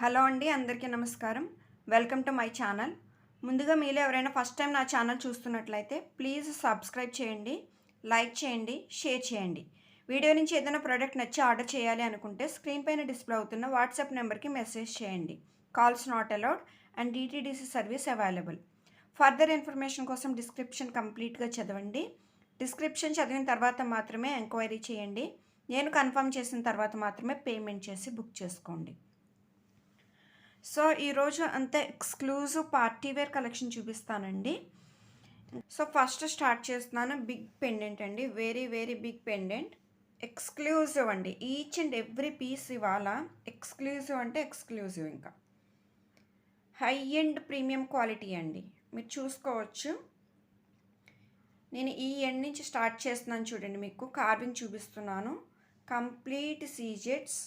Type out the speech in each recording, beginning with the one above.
Hello అండి, అందరికీ నమస్కారం. Welcome to my channel. ముందుగా మీలో ఎవరైనా ఫస్ట్ టైం నా ఛానల్ చూస్తున్నట్లయితే ప్లీజ్ సబ్స్క్రైబ్ చేయండి, లైక్ చేయండి, షేర్ చేయండి. వీడియో నుంచి ఏదైనా ప్రోడక్ట్ నచ్చి ఆర్డర్ చేయాలి అనుకుంటే స్క్రీన్ పైన డిస్ప్లే అవుతున్న వాట్సాప్ నెంబర్కి మెసేజ్ చేయండి. Calls not allowed and DTDC service available. Further information కోసం డిస్క్రిప్షన్ కంప్లీట్గా చదవండి. డిస్క్రిప్షన్ చదివిన తర్వాత మాత్రమే ఎంక్వైరీ చేయండి. నేను కన్ఫర్మ్ చేసిన తర్వాత మాత్రమే పేమెంట్ చేసి బుక్ చేసుకోండి. సో ఈరోజు అంతే ఎక్స్క్లూజివ్ పార్టీ వేర్ కలెక్షన్ చూపిస్తానండి. సో ఫస్ట్ స్టార్ట్ చేస్తున్నాను. బిగ్ పెండెంట్ అండి, very very big pendant, exclusive అండి. ఈచ్ అండ్ ఎవ్రీ పీస్ ఇవాళ ఎక్స్క్లూజివ్ అంటే ఎక్స్క్లూజివ్, ఇంకా హై ఎండ్ ప్రీమియం క్వాలిటీ అండి. మీరు చూసుకోవచ్చు. నేను ఈ ఎండ్ నుంచి స్టార్ట్ చేస్తున్నాను చూడండి. మీకు కార్వింగ్ చూపిస్తున్నాను. కంప్లీట్ సీజెట్స్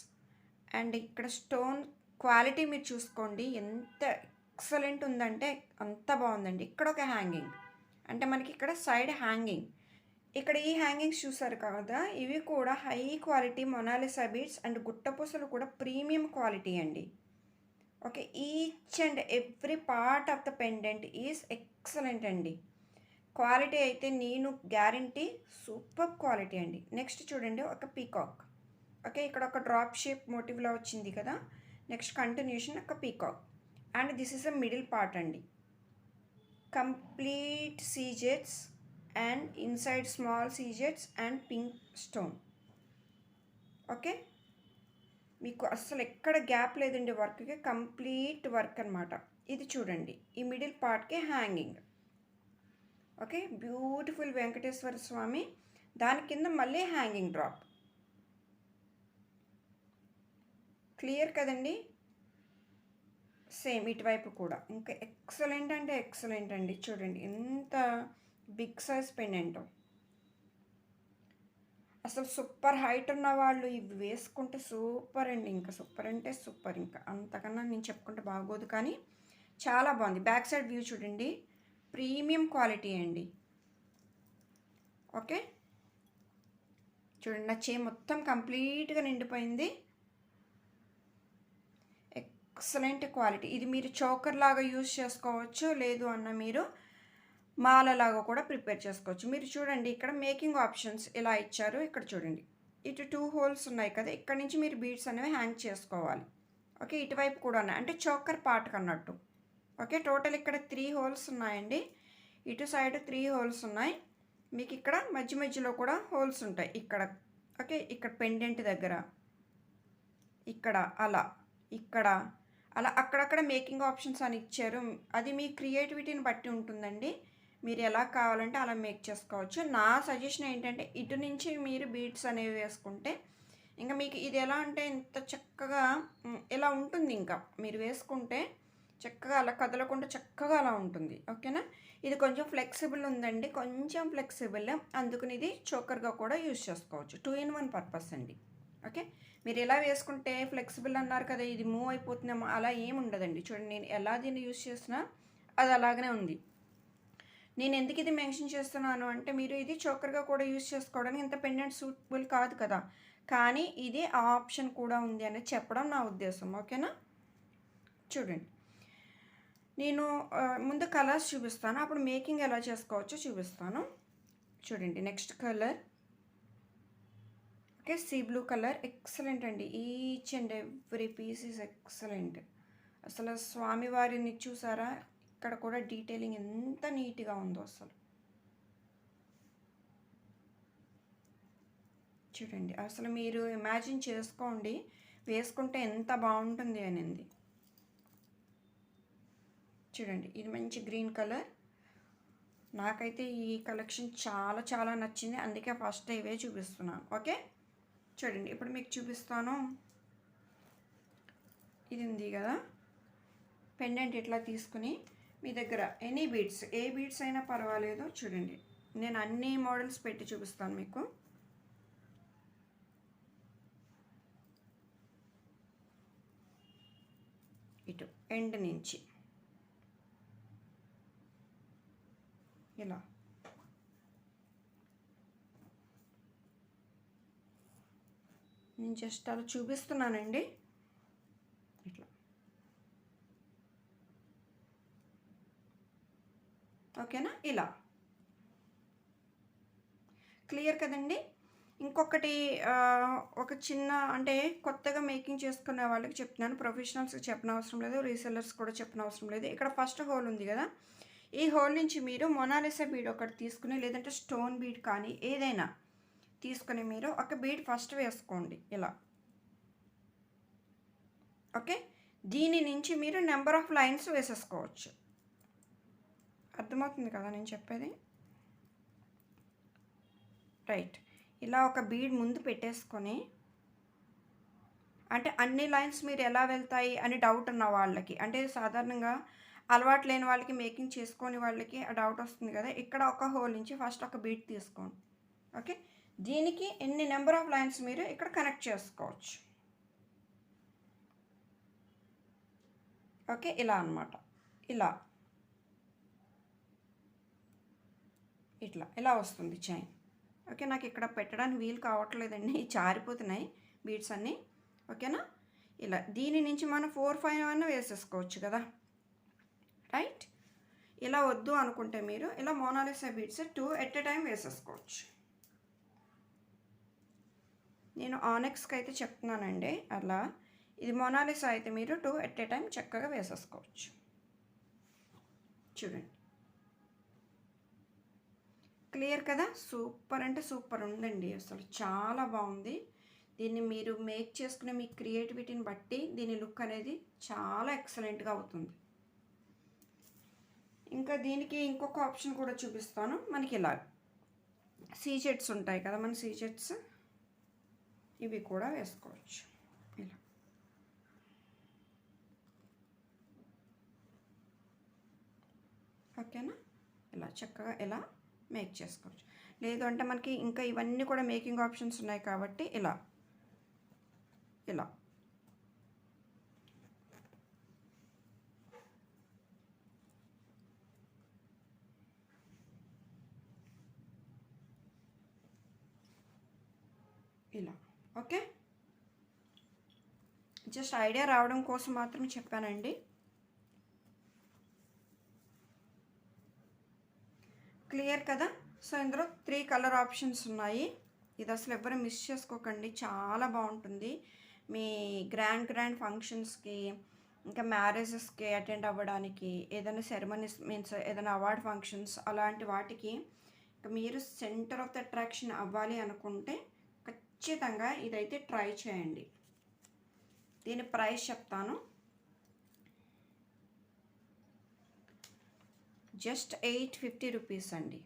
అండ్ ఇక్కడ స్టోన్ క్వాలిటీ మీరు చూసుకోండి, ఎంత ఎక్సలెంట్ ఉందంటే అంత బాగుందండి. ఇక్కడ ఒక హ్యాంగింగ్ అంటే మనకి ఇక్కడ సైడ్ హ్యాంగింగ్, ఇక్కడ ఈ హ్యాంగింగ్స్ చూసారు కదా, ఇవి కూడా high quality Monalisa beads and గుట్టపూసలు కూడా ప్రీమియం క్వాలిటీ అండి. Okay, each and every part of the pendant is excellent అండి. క్వాలిటీ అయితే నేను గ్యారంటీ సూపర్ క్వాలిటీ అండి. నెక్స్ట్ చూడండి, ఒక పీకాక్. ఓకే, ఇక్కడ ఒక డ్రాప్ షేప్ మోటివ్లో వచ్చింది కదా. నెక్స్ట్ కంటిన్యూషన్ ఒక peacock and this is a middle part అండి. Complete సీజెట్స్ and inside small సీజెట్స్ and pink stone. Okay, మీకు అస్సలు ఎక్కడ గ్యాప్ లేదండి వర్క్కి, కంప్లీట్ వర్క్ అనమాట. ఇది చూడండి, ఈ మిడిల్ పార్ట్కి హ్యాంగింగ్. ఓకే, బ్యూటిఫుల్ వెంకటేశ్వర స్వామి, దాని కింద మళ్ళీ హ్యాంగింగ్ డ్రాప్. క్లియర్ కదండి. సేమ్ ఇటువైపు కూడా ఇంకా ఎక్సలెంట్ అంటే ఎక్సలెంట్ అండి. చూడండి ఎంత బిగ్ సైజ్ పెండెంటో, అసలు సూపర్ హైట్ ఉన్న వాళ్ళు ఇవి వేసుకుంటే సూపర్ అండి. ఇంకా సూపర్ అంటే సూపర్, ఇంకా అంతకన్నా నేను చెప్పుకుంటే బాగోదు, కానీ చాలా బాగుంది. బ్యాక్ సైడ్ వ్యూ చూడండి, ప్రీమియం క్వాలిటీ అండి. ఓకే, చూడండి నా చే మొత్తం కంప్లీట్గా నిండిపోయింది. Excellent quality. ఇది మీరు చోకర్ లాగా యూజ్ చేసుకోవచ్చు, లేదు అన్న మీరు మాలలాగా కూడా ప్రిపేర్ చేసుకోవచ్చు. మీరు చూడండి, ఇక్కడ మేకింగ్ ఆప్షన్స్ ఇలా ఇచ్చారు. ఇక్కడ చూడండి, ఇటు 2 హోల్స్ ఉన్నాయి కదా, ఇక్కడ నుంచి మీరు బీడ్స్ అనేవి హ్యాంగ్ చేసుకోవాలి. ఓకే, ఇటువైపు కూడా ఉన్నాయి, అంటే చోకర్ పార్ట్కి అన్నట్టు. ఓకే, టోటల్ ఇక్కడ 3 హోల్స్ ఉన్నాయండి. ఇటు సైడ్ 3 హోల్స్ ఉన్నాయి. మీకు ఇక్కడ మధ్య మధ్యలో కూడా హోల్స్ ఉంటాయి ఇక్కడ. ఓకే, ఇక్కడ పెండెంట్ దగ్గర, ఇక్కడ అలా, ఇక్కడ అలా, అక్కడక్కడ మేకింగ్ ఆప్షన్స్ అని ఇచ్చారు. అది మీ క్రియేటివిటీని బట్టి ఉంటుందండి, మీరు ఎలా కావాలంటే అలా మేక్ చేసుకోవచ్చు. నా సజెషన్ ఏంటంటే ఇటు నుంచి మీరు బీడ్స్ అనేవి వేసుకుంటే ఇంకా మీకు ఇది ఎలా అంటే ఇంత చక్కగా ఇలా ఉంటుంది. ఇంకా మీరు వేసుకుంటే చక్కగా అలా కదలకుండా చక్కగా అలా ఉంటుంది. ఓకేనా, ఇది కొంచెం ఫ్లెక్సిబుల్ ఉందండి, కొంచెం ఫ్లెక్సిబుల్, అందుకని ఇది చోకర్గా కూడా యూజ్ చేసుకోవచ్చు. 2 in 1 పర్పస్ అండి. ఓకే, మీరు ఎలా వేసుకుంటే ఫ్లెక్సిబుల్ అన్నారు కదా, ఇది మూవ్ అయిపోతుందేమో, అలా ఏమి ఉండదండి. చూడండి, నేను ఎలా దీన్ని యూజ్ చేసినా అది అలాగనే ఉంది. నేను ఎందుకు ఇది మెన్షన్ చేస్తున్నాను అంటే, మీరు ఇది చోకర్గా కూడా యూజ్ చేసుకోవడానికి ఇంత పెండెంట్ సూటబుల్ కాదు కదా, కానీ ఇది ఆ ఆప్షన్ కూడా ఉంది అనేది చెప్పడం నా ఉద్దేశం. ఓకేనా, చూడండి, నేను ముందు కలర్స్ చూపిస్తాను, అప్పుడు మేకింగ్ ఎలా చేసుకోవచ్చో చూపిస్తాను. చూడండి, next colour okay, sea blue colour, excellent అండి. Each and every piece is excellent. అసలు స్వామివారిని చూసారా, ఇక్కడ కూడా డీటెయిలింగ్ ఎంత నీట్గా ఉందో అసలు. చూడండి, అసలు మీరు ఇమాజిన్ చేసుకోండి వేసుకుంటే ఎంత బాగుంటుంది అనేది. చూడండి, ఇది మంచి గ్రీన్ కలర్. నాకైతే ఈ కలెక్షన్ చాలా చాలా నచ్చింది, అందుకే ఫస్ట్ ఇవే చూపిస్తున్నాను. ఓకే, చూడండి, ఇప్పుడు మీకు చూపిస్తాను. ఇది ఉంది కదా పెండెంట్, ఇట్లా తీసుకుని మీ దగ్గర ఎనీ బీడ్స్, ఏ బీడ్స్ అయినా పర్వాలేదు. చూడండి, నేను అన్ని మోడల్స్ పెట్టి చూపిస్తాను మీకు. ఇటు ఎండ్ నుంచి ఇలా నేను జస్ట్ అలా చూపిస్తున్నానండి. ఇట్లా ఓకేనా? ఇలా క్లియర్ కదండి. ఇంకొకటి ఒక చిన్న అంటే కొత్తగా మేకింగ్ చేసుకునే వాళ్ళకి చెప్తున్నాను. ప్రొఫెషనల్స్కి చెప్పనవసరం లేదు, రీసెల్లర్స్ కూడా చెప్పనవసరం లేదు. ఇక్కడ ఫస్ట్ హోల్ ఉంది కదా, ఈ హోల్ నుంచి మీరు మొనాలిసా బీడ్ ఒకటి తీసుకుని, లేదంటే స్టోన్ బీడ్ కానీ ఏదైనా తీసుకుని మీరు ఒక బీడ్ ఫస్ట్ వేసుకోండి ఇలా. ఓకే, దీని నుంచి మీరు నెంబర్ ఆఫ్ లైన్స్ వేసేసుకోవచ్చు. అర్థమవుతుంది కదా నేను చెప్పేది? రైట్, ఇలా ఒక బీడ్ ముందు పెట్టేసుకొని, అంటే అన్ని లైన్స్ మీరు ఎలా వెళ్తాయి అని డౌట్ ఉన్న వాళ్ళకి, అంటే సాధారణంగా అలవాటు లేని వాళ్ళకి, మేకింగ్ చేసుకొని వాళ్ళకి ఆ డౌట్ వస్తుంది కదా, ఇక్కడ ఒక హోల్ నుంచి ఫస్ట్ ఒక బీడ్ తీసుకోండి. ఓకే, దీనికి ఎన్ని నెంబర్ ఆఫ్ లైన్స్ మీరు ఇక్కడ కనెక్ట్ చేసుకోవచ్చు. ఓకే, ఇలా అన్నమాట. ఇలా ఇట్లా ఇలా వస్తుంది చైన్. ఓకే, నాకు ఇక్కడ పెట్టడానికి వీలు కావట్లేదండి, జారిపోతున్నాయి బీడ్స్ అన్నీ. ఓకేనా? ఇలా దీని నుంచి మనం 4, 5 అన్న వేసేసుకోవచ్చు కదా. రైట్, ఇలా వద్దు అనుకుంటే మీరు ఇలా Mona Lisa beads 2 at a time వేసేసుకోవచ్చు. నేను ఆనెక్స్కి అయితే చెప్తున్నానండి అలా. ఇది మోనాలిసా అయితే మీరు 2 ఎట్ ఎ టైం చక్కగా వేసేసుకోవచ్చు. చూడండి, క్లియర్ కదా? సూపర్ అంటే సూపర్ ఉందండి, అసలు చాలా బాగుంది. దీన్ని మీరు మేక్ చేసుకునే మీ క్రియేటివిటీని బట్టి దీని లుక్ అనేది చాలా ఎక్సలెంట్గా అవుతుంది. ఇంకా దీనికి ఇంకొక ఆప్షన్ కూడా చూపిస్తాను. మనకి ఇలా సీజెట్స్ ఉంటాయి కదా, మన సీజెట్స్ ఇవి కూడా వేసుకోవచ్చు ఇలా. ఓకేనా? ఇలా చక్కగా ఇలా మేక్ చేసుకోవచ్చు. లేదు అంటే మనకి ఇంకా ఇవన్నీ కూడా మేకింగ్ ఆప్షన్స్ ఉన్నాయి కాబట్టి ఇలా ఇలా ఇలా. ఓకే, జస్ట్ ఐడియా రావడం కోసం మాత్రం చెప్పానండి. క్లియర్ కదా? సో ఇందులో 3 కలర్ ఆప్షన్స్ ఉన్నాయి. ఇది అసలు ఎవరు మిస్ చేసుకోకండి, చాలా బాగుంటుంది. మీ గ్రాండ్ ఫంక్షన్స్కి, ఇంకా మ్యారేజెస్కి అటెండ్ అవ్వడానికి, ఏదైనా సెరమనీస్ మీన్స్ ఏదైనా అవార్డ్ ఫంక్షన్స్ అలాంటి వాటికి మీరు సెంటర్ ఆఫ్ ద అట్రాక్షన్ అవ్వాలి అనుకుంటే ఖచ్చితంగా ఇదైతే ట్రై చేయండి. దీని ప్రైస్ చెప్తాను. జస్ట్ 850 రూపీస్ అండి,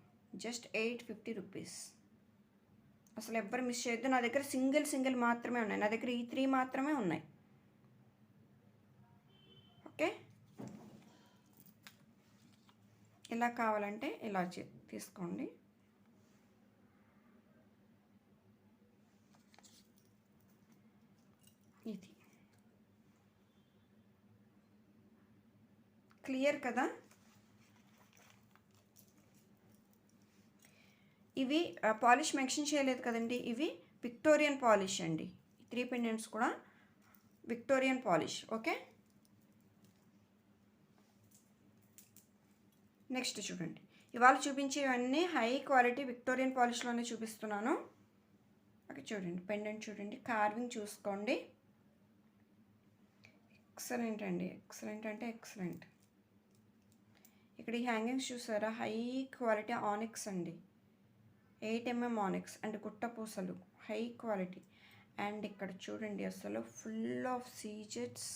జస్ట్ 850 రూపీస్. అసలు ఎవ్వరు మిస్ చేయొద్దు. నా దగ్గర సింగిల్ మాత్రమే ఉన్నాయి, నా దగ్గర ఈ 3 మాత్రమే ఉన్నాయి. ఓకే, ఇలా కావాలంటే ఇలా తీసుకోండి. ఇది క్లియర్ కదా? ఇవి పాలిష్ మెన్షన్ చేయలేదు కదండి, ఇవి విక్టోరియన్ పాలిష్ అండి. 3 పెండెంట్స్ కూడా విక్టోరియన్ పాలిష్. ఓకే, నెక్స్ట్ చూడండి, ఇవాళ చూపించేవన్నీ హై క్వాలిటీ విక్టోరియన్ పాలిష్లోనే చూపిస్తున్నాను. ఓకే, చూడండి పెండెంట్ చూడండి, కార్వింగ్ చూసుకోండి. ఎక్సలెంట్ అండి, ఎక్సలెంట్ అంటే ఎక్సలెంట్. ఇక్కడ ఈ హ్యాంగింగ్స్ చూసారా, హై క్వాలిటీ ఆనిక్స్ అండి, 8 mm ఆనిక్స్ అండ్ గుట్ట పూసలు, హై క్వాలిటీ. అండ్ ఇక్కడ చూడండి అసలు ఫుల్ ఆఫ్ సీజెట్స్.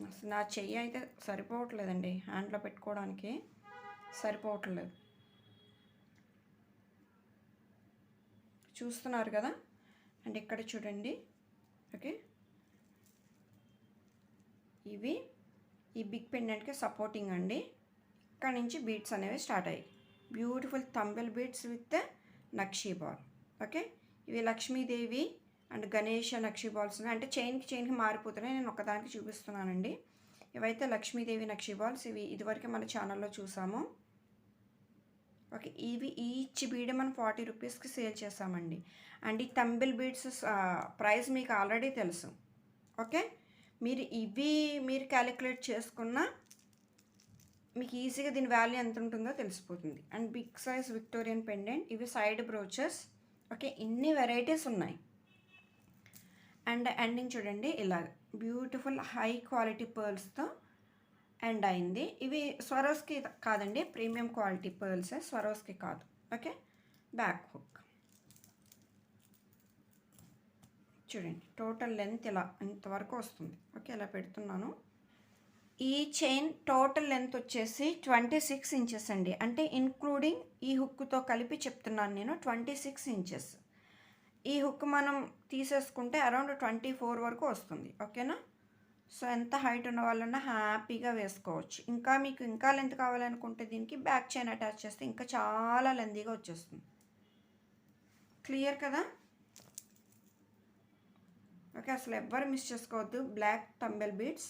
అసలు నా చెయ్యి అయితే సరిపోవట్లేదండి, హ్యాండ్లో పెట్టుకోవడానికి సరిపోవట్లేదు. చూస్తున్నారు కదా? అండ్ ఇక్కడ చూడండి. ఓకే, ఇవి ఈ బిగ్ పెండెంట్కి సపోర్టింగ్ అండి. ఇక్కడ నుంచి బీడ్స్ అనేవి స్టార్ట్ అయ్యాయి. Beautiful tumble beads with nakshi ball. Okay, ఇవి లక్ష్మీదేవి అండ్ గణేష నక్షీ బాల్స్ అంటే చైన్కి మారిపోతున్నాయి. నేను ఒకదానికి చూపిస్తున్నానండి. ఇవైతే లక్ష్మీదేవి నక్షీ బాల్స్. ఇవి ఇదివరకే మన ఛానల్లో చూసాము. ఓకే, ఇవి ఈచ్ బీడ్ మనం 40 రూపీస్కి సేల్ చేసామండి. అండ్ ఈ తంబెల్ బీడ్స్ ప్రైస్ మీకు ఆల్రెడీ తెలుసు. ఓకే, మీరు క్యాలిక్యులేట్ చేసుకున్న మీకు ఈజీగా దీని వాల్యూ ఎంత ఉంటుందో తెలిసిపోతుంది. And big size Victorian pendant, ఇవి సైడ్ బ్రోచెస్. ఓకే, ఇన్ని వెరైటీస్ ఉన్నాయి. అండ్ ఎండింగ్ చూడండి, ఇలా బ్యూటిఫుల్ హై క్వాలిటీ పర్ల్స్తో ఎండ్ అయింది. ఇవి స్వరోస్కి కాదండి, ప్రీమియం క్వాలిటీ పర్ల్సే, స్వరోస్కి కాదు. ఓకే, బ్యాక్ హుక్ చూడండి, టోటల్ లెంత్ ఇలా ఇంతవరకు వస్తుంది. ఓకే, ఇలా పెడుతున్నాను. ఈ చైన్ టోటల్ లెంత్ వచ్చేసి 26 ఇంచెస్ అండి. అంటే ఇంక్లూడింగ్ ఈ హుక్తో కలిపి చెప్తున్నాను నేను, 26 ఇంచెస్. ఈ హుక్ మనం తీసేసుకుంటే అరౌండ్ 24 వరకు వస్తుంది. ఓకేనా? సో ఎంత హైట్ ఉన్న వాళ్ళన్నా హ్యాపీగా వేసుకోవచ్చు. ఇంకా మీకు ఇంకా లెంత్ కావాలనుకుంటే దీనికి బ్యాక్ చైన్ అటాచ్ చేస్తే ఇంకా చాలా లెంతీగా వచ్చేస్తుంది. క్లియర్ కదా? ఓకే, అసలు ఎవ్వరు మిస్ చేసుకోవద్దు. బ్లాక్ టంబెల్ బీడ్స్,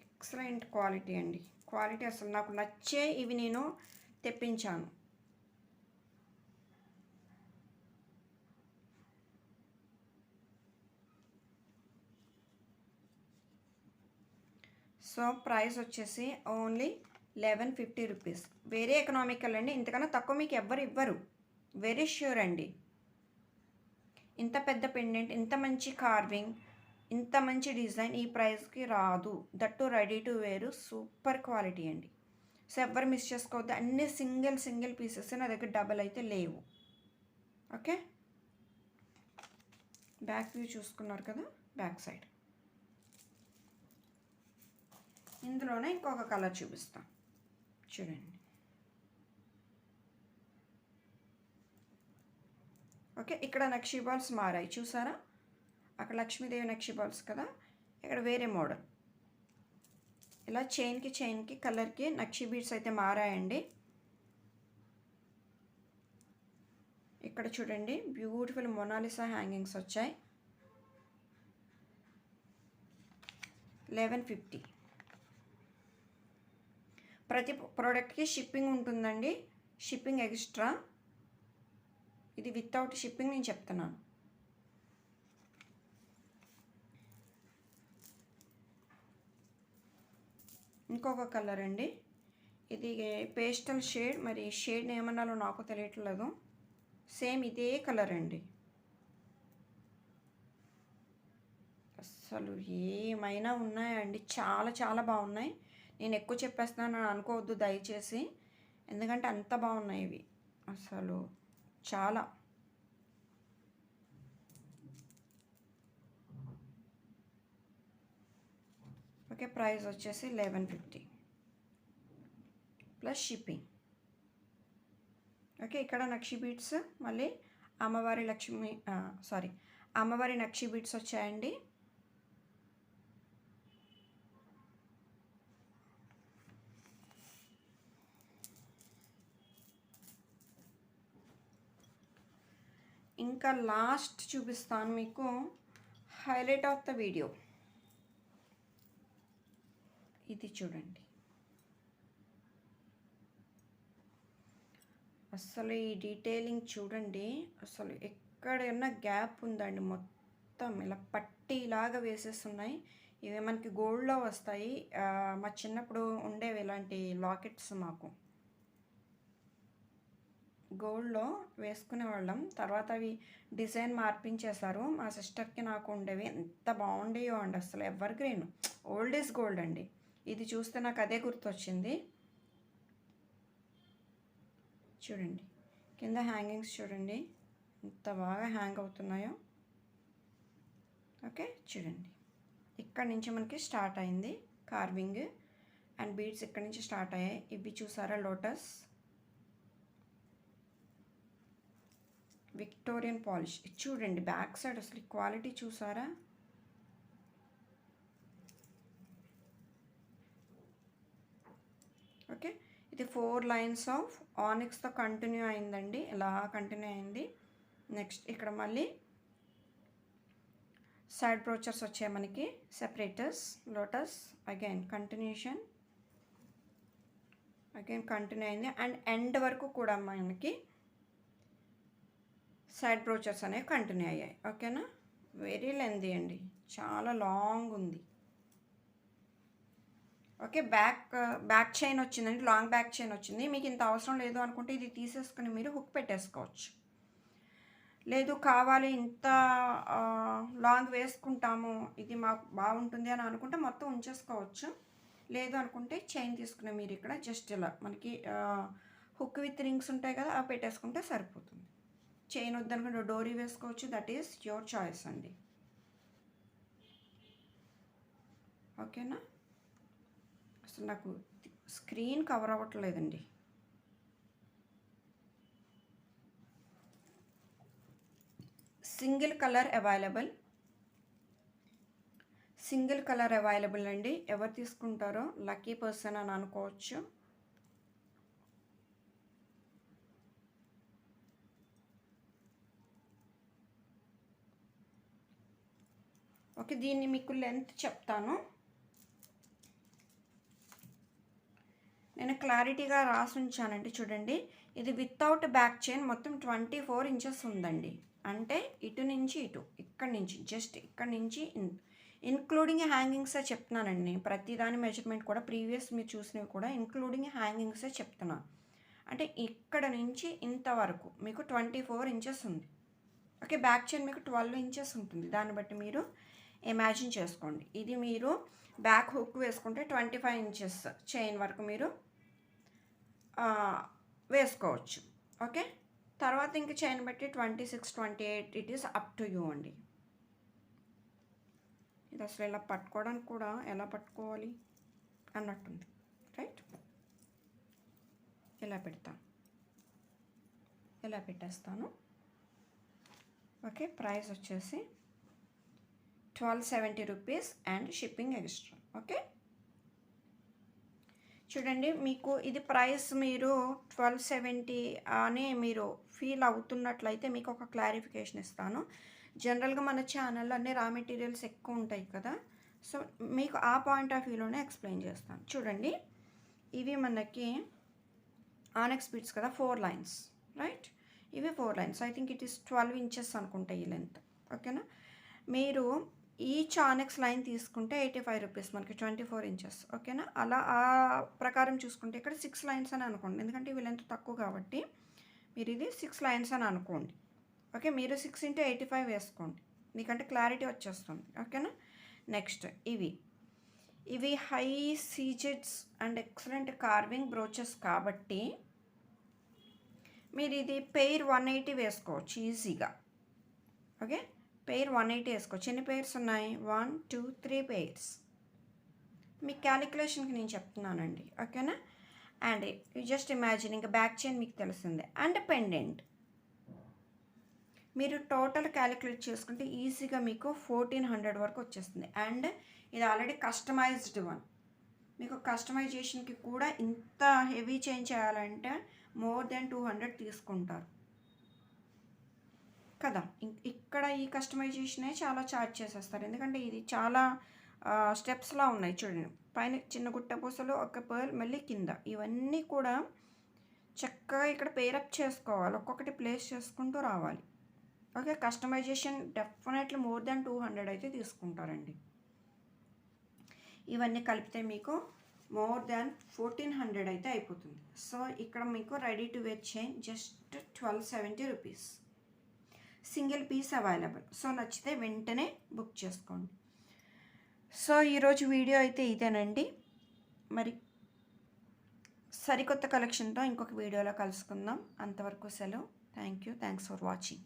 ఎక్సలెంట్ క్వాలిటీ అండి. క్వాలిటీ అసలు నాకు నచ్చే ఇవి నేను తెప్పించాను. సో ప్రైస్ వచ్చేసి ఓన్లీ 1150 రూపీస్. వెరీ ఎకనామికల్ అండి. ఇంతకన్నా తక్కువ మీకు ఎవ్వరు ఇవ్వరు, వెరీ ష్యూర్ అండి. ఇంత పెద్ద పెండెంట్, ఇంత మంచి కార్వింగ్, ఇంత మంచి డిజైన్ ఈ ప్రైస్కి రాదు. దట్టు రెడీ టు వేరు, సూపర్ క్వాలిటీ అండి. సో ఎవ్వరు మిస్ చేసుకోవద్దు. అన్ని సింగిల్ పీసెస్, నా దగ్గర డబల్ అయితే లేవు. ఓకే, బ్యాక్ వ్యూ చూసుకున్నారు కదా, బ్యాక్ సైడ్. ఇందులోనే ఇంకొక కలర్ చూపిస్తాను చూడండి. ఓకే, ఇక్కడ నక్షీ బాల్స్ మారాయి చూసారా? అక్కడ లక్ష్మీదేవి నక్షీ బాల్స్ కదా, ఇక్కడ వేరే మోడల్. ఇలా చైన్కి కలర్కి నక్షీ బీడ్స్ అయితే మారాయండి. ఇక్కడ చూడండి, బ్యూటిఫుల్ మొనాలిసా హ్యాంగింగ్స్ వచ్చాయి. 1150. ప్రతి ప్రోడక్ట్కి షిప్పింగ్ ఉంటుందండి, షిప్పింగ్ ఎక్స్ట్రా. ఇది వితౌట్ షిప్పింగ్ నేను చెప్తున్నాను. ఇంకొక కలర్ అండి, ఇది పేస్టల్ షేడ్, మరి షేడ్ ఏమన్నాలో నాకు తెలియట్లేదు. సేమ్ ఇదే కలర్ అండి. అసలు ఏమైనా ఉన్నాయండి, చాలా బాగున్నాయి. నేను ఎక్కువ చెప్పేస్తున్నాను అనుకోవద్దు దయచేసి, ఎందుకంటే అంత బాగున్నాయి ఇవి అసలు చాలా. ఓకే, ప్రైస్ వచ్చేసి 1150 ప్లస్ షిప్పింగ్. ఓకే, ఇక్కడ నక్షి బీడ్స్, మళ్ళీ అమ్మవారి అమ్మవారి నక్షి బీడ్స్ వచ్చాయండి. ఇంకా లాస్ట్ చూపిస్తాను మీకు, హైలైట్ ఆఫ్ ద వీడియో. ఇది చూడండి, అసలు ఈ డీటెయిలింగ్ చూడండి, అసలు ఎక్కడైనా గ్యాప్ ఉందండి. మొత్తం ఇలా పట్టీలాగా వేసేస్తున్నాయి. ఇవి మనకి గోల్డ్లో వస్తాయి. మా చిన్నప్పుడు ఉండేవి ఇలాంటి లాకెట్స్, మాకు గోల్డ్లో వేసుకునే వాళ్ళం. తర్వాత అవి డిజైన్ మార్పించేశారు. మా సిస్టర్కి నాకు ఉండేవి, ఎంత బాగుండేవో అండి. అసలు ever green, old is gold అండి. ఇది చూస్తే నాకు అదే గుర్తొచ్చింది. చూడండి, కింద హ్యాంగింగ్స్ చూడండి ఎంత బాగా హ్యాంగ్ అవుతున్నాయో. ఓకే, చూడండి, ఇక్కడ నుంచి మనకి స్టార్ట్ అయింది కార్వింగ్, అండ్ బీడ్స్ ఇక్కడ నుంచి స్టార్ట్ అయ్యాయి. ఇవి చూసారా, లోటస్, విక్టోరియన్ పాలిష్. చూడండి బ్యాక్ సైడ్ అసలు క్వాలిటీ చూసారా? ఓకే, ఇది 4 లైన్స్ ఆఫ్ ఆనిక్స్తో కంటిన్యూ అయిందండి, ఇలా కంటిన్యూ అయింది. నెక్స్ట్ ఇక్కడ మళ్ళీ సైడ్ బ్రోచర్స్ వచ్చాయి మనకి, separators, lotus, again continuation, again continue అయింది. అండ్ ఎండ్ వరకు కూడా మనకి సైడ్ బ్రోచర్స్ అనేవి కంటిన్యూ అయ్యాయి. ఓకేనా? వెరీ లెంతీ అండి, చాలా లాంగ్ ఉంది. ఓకే. బ్యాక్ చైన్ వచ్చిందండి. లాంగ్ బ్యాక్ చైన్ వచ్చింది. మీకు ఇంత అవసరం లేదు అనుకుంటే ఇది తీసేసుకొని మీరు హుక్ పెట్టేసుకోవచ్చు. లేదు కావాలి ఇంత లాంగ్ వేసుకుంటాము, ఇది మాకు బాగుంటుంది అని అనుకుంటే మొత్తం ఉంచేసుకోవచ్చు. లేదు అనుకుంటే చైన్ తీసుకునే మీరు ఇక్కడ జస్ట్ ఇలా మనకి హుక్ విత్ రింగ్స్ ఉంటాయి కదా, అవి పెట్టేసుకుంటే సరిపోతుంది. చైన్ వద్దనుకుంటే డోరీ వేసుకోవచ్చు. దట్ ఈస్ యువర్ చాయిస్ అండి. ఓకేనా? అసలు నాకు స్క్రీన్ కవర్ అవ్వట్లేదండి. సింగిల్ కలర్ అవైలబుల్ అండి. ఎవరు తీసుకుంటారో లక్కీ పర్సన్ అని అనుకోవచ్చు. ఓకే, దీన్ని మీకు లెంత్ చెప్తాను. నేను క్లారిటీగా రాసి ఉంచానండి, చూడండి. ఇది వితౌట్ బ్యాక్ చైన్ మొత్తం 24 ఇంచెస్ ఉందండి. అంటే ఇటు నుంచి ఇటు, ఇక్కడ నుంచి జస్ట్ ఇక్కడ నుంచి ఇన్క్లూడింగ్ హ్యాంగింగ్సే చెప్తున్నానండి. నేను ప్రతిదాని మెజర్మెంట్ కూడా ప్రీవియస్ మీరు చూసినవి కూడా ఇంక్లూడింగ్ హ్యాంగింగ్సే చెప్తున్నాను. అంటే ఇక్కడ నుంచి ఇంతవరకు మీకు 24 ఇంచెస్ ఉంది. ఓకే, బ్యాక్ చైన్ మీకు 12 ఇంచెస్ ఉంటుంది. దాన్ని బట్టి మీరు ఇమాజిన్ చేసుకోండి. ఇది మీరు బ్యాక్ హుక్ వేసుకుంటే 25 ఇంచెస్ చైన్ వరకు మీరు వేసుకోవచ్చు. ఓకే, తర్వాత ఇంక చైన్ బట్టి 26, 28 it is up to you అండి. ఇది అసలు ఇలా పట్టుకోవడానికి కూడా ఎలా పట్టుకోవాలి అన్నట్టుంది, రైట్? ఇలా పెడతాను, ఇలా పెట్టేస్తాను. ఓకే, ప్రైస్ వచ్చేసి 1270 rupees and shipping extra. Okay, చూడండి, మీకు ఇది ప్రైస్ మీరు 1270 అని మీరు ఫీల్ అవుతున్నట్లయితే మీకు ఒక క్లారిఫికేషన్ ఇస్తాను. జనరల్గా మన ఛానల్లో అన్ని రా మెటీరియల్స్ ఎక్కువ ఉంటాయి కదా, సో మీకు ఆ పాయింట్ ఆఫ్ వ్యూలోనే ఎక్స్ప్లెయిన్ చేస్తాను. చూడండి, ఇవి మనకి ఆనెక్స్ బీడ్స్ కదా, 4 లైన్స్, రైట్? ఇవి 4 lines. I think it is 12 inches అనుకుంటా ఈ లెంత్. ఓకేనా? మీరు ఈచ్ ఆనెక్స్ లైన్ తీసుకుంటే 85 రూపీస్, మనకి 24 ఇంచెస్. ఓకేనా? అలా ఆ ప్రకారం చూసుకుంటే ఇక్కడ 6 లైన్స్ అని అనుకోండి, ఎందుకంటే ఇవి లెంత్ తక్కువ కాబట్టి మీరు ఇది 6 లైన్స్ అని అనుకోండి. ఓకే, మీరు 6 × 85 వేసుకోండి, మీకంటే క్లారిటీ వచ్చేస్తుంది. ఓకేనా? నెక్స్ట్ ఇవి హై సీజెడ్స్ అండ్ ఎక్సలెంట్ కార్వింగ్ బ్రోచెస్ కాబట్టి మీరు ఇది పెయిర్ 180 వేసుకోవచ్చు ఈజీగా. ఓకే, పెయిర్ 180 వేసుకోవచ్చు. ఎన్ని పెయిర్స్ ఉన్నాయి? 1, 2, 3 పెయిర్స్. మీ క్యాలిక్యులేషన్కి నేను చెప్తున్నానండి. ఓకేనా? అండ్ యూ జస్ట్ ఇమాజిన్, ఇంకా బ్యాక్ చైన్ మీకు తెలిసిందే. అండ్ పెండెంట్ మీరు టోటల్ క్యాలిక్యులేట్ చేసుకుంటే ఈజీగా మీకు 1400 వరకు వచ్చేస్తుంది. అండ్ ఇది ఆల్రెడీ కస్టమైజ్డ్ వన్. మీకు కస్టమైజేషన్కి కూడా ఇంత హెవీ చేంజ్ చేయాలంటే మోర్ దెన్ 200 తీసుకుంటారు కదా. ఇక్కడ ఈ కస్టమైజేషనే చాలా ఛార్జ్ చేసేస్తారు, ఎందుకంటే ఇది చాలా స్టెప్స్లా ఉన్నాయి. చూడండి, పైన చిన్న గుట్ట పూసలు, ఒక పర్ల్, మళ్ళీ కింద, ఇవన్నీ కూడా చక్కగా ఇక్కడ పేరప్ చేసుకోవాలి, ఒక్కొక్కటి ప్లేస్ చేసుకుంటూ రావాలి. Okay, customization definitely more than 200 అయితే తీసుకుంటారండి. ఇవన్నీ కలిపితే మీకు మోర్ దాన్ 1400 అయితే అయిపోతుంది. సో ఇక్కడ మీకు ready to wear chain just 1270 rupees, single piece available. So నచ్చితే వెంటనే బుక్ చేసుకోండి. సో ఈరోజు వీడియో అయితే ఇదేనండి. మరి సరికొత్త కలెక్షన్తో ఇంకొక వీడియోలో కలుసుకుందాం. అంతవరకు సెలవు. Thanks for watching.